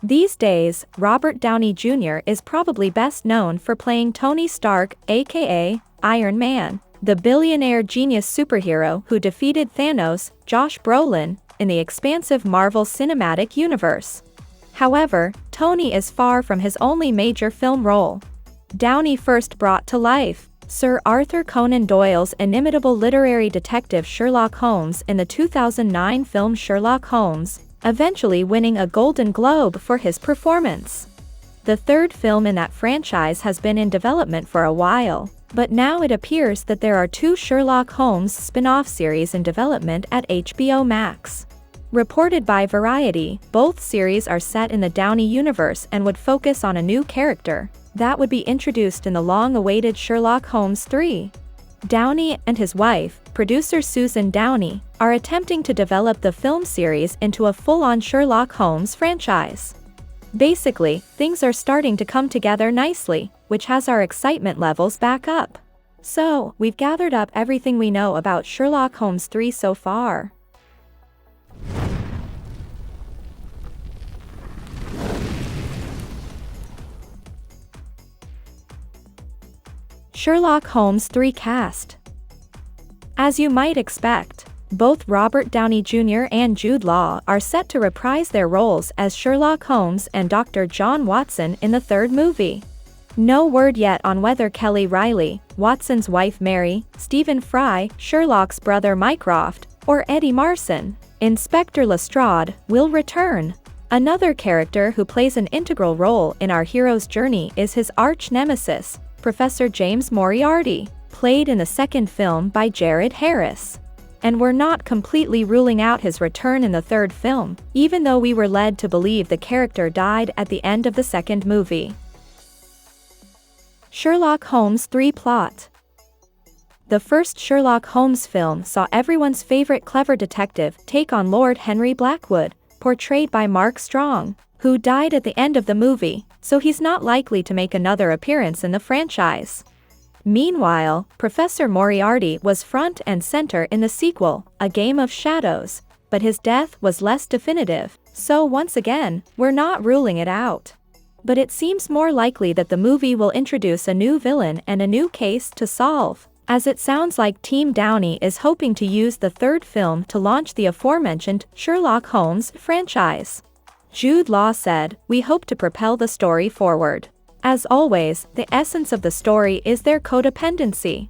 These days, Robert Downey Jr. is probably best known for playing Tony Stark, aka Iron Man, the billionaire genius superhero who defeated Thanos, Josh Brolin, in the expansive Marvel Cinematic Universe. However, Tony is far from his only major film role. Downey first brought to life Sir Arthur Conan Doyle's inimitable literary detective Sherlock Holmes in the 2009 film Sherlock Holmes, eventually winning a Golden Globe for his performance. The third film in that franchise has been in development for a while, but now it appears that there are 2 Sherlock Holmes spin-off series in development at HBO Max. Reported by Variety, both series are set in the Downey universe and would focus on a new character that would be introduced in the long-awaited Sherlock Holmes 3. Downey and his wife, producer Susan Downey, are attempting to develop the film series into a full-on Sherlock Holmes franchise. Basically, things are starting to come together nicely, which has our excitement levels back up. So, we've gathered up everything we know about Sherlock Holmes 3 so far. Sherlock Holmes 3 cast. As you might expect, both Robert Downey Jr. and Jude Law are set to reprise their roles as Sherlock Holmes and Dr. John Watson in the third movie. No word yet on whether Kelly Riley, Watson's wife Mary, Stephen Fry, Sherlock's brother Mycroft, or Eddie Marsan, Inspector Lestrade, will return. Another character who plays an integral role in our hero's journey is his arch-nemesis, Professor James Moriarty, played in the second film by Jared Harris. And we're not completely ruling out his return in the third film, even though we were led to believe the character died at the end of the second movie. Sherlock Holmes 3 plot. The first Sherlock Holmes film saw everyone's favorite clever detective take on Lord Henry Blackwood, portrayed by Mark Strong, who died at the end of the movie, so he's not likely to make another appearance in the franchise. Meanwhile, Professor Moriarty was front and center in the sequel, A Game of Shadows, but his death was less definitive, so once again, we're not ruling it out. But it seems more likely that the movie will introduce a new villain and a new case to solve, as it sounds like Team Downey is hoping to use the third film to launch the aforementioned Sherlock Holmes franchise. Jude Law said, "We hope to propel the story forward. As always, the essence of the story is their codependency.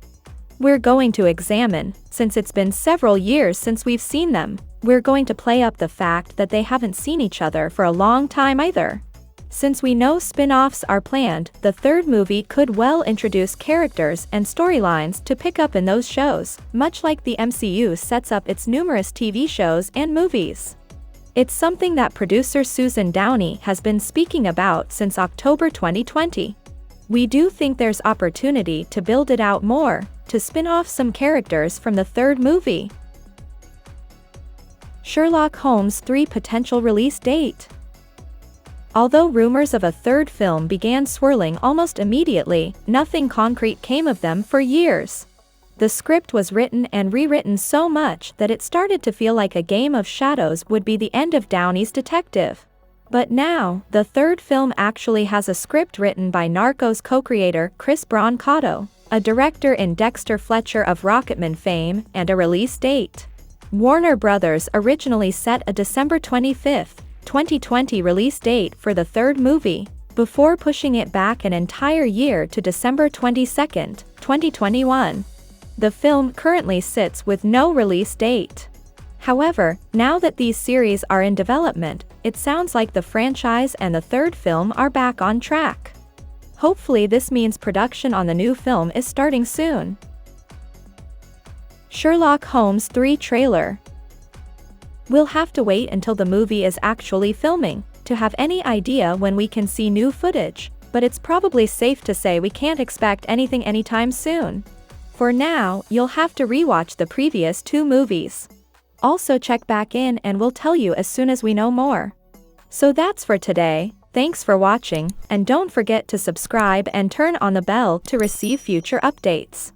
We're going to examine, since it's been several years since we've seen them, we're going to play up the fact that they haven't seen each other for a long time either. Since we know spin-offs are planned, the third movie could well introduce characters and storylines to pick up in those shows, much like the MCU sets up its numerous TV shows and movies. It's something that producer Susan Downey has been speaking about since October 2020. We do think there's opportunity to build it out more, to spin off some characters from the third movie." Sherlock Holmes 3 potential release date. Although rumors of a third film began swirling almost immediately, nothing concrete came of them for years. The script was written and rewritten so much that it started to feel like A Game of Shadows would be the end of Downey's detective. But now, the third film actually has a script written by Narcos co-creator Chris Brancato, a director in Dexter Fletcher of Rocketman fame, and a release date. Warner Brothers originally set a December 25, 2020 release date for the third movie, before pushing it back an entire year to December 22, 2021. The film currently sits with no release date. However, now that these series are in development, it sounds like the franchise and the third film are back on track. Hopefully this means production on the new film is starting soon. Sherlock Holmes 3 trailer. We'll have to wait until the movie is actually filming to have any idea when we can see new footage, but it's probably safe to say we can't expect anything anytime soon. For now, you'll have to rewatch the previous 2 movies. Also check back in and we'll tell you as soon as we know more. So that's for today, thanks for watching, and don't forget to subscribe and turn on the bell to receive future updates.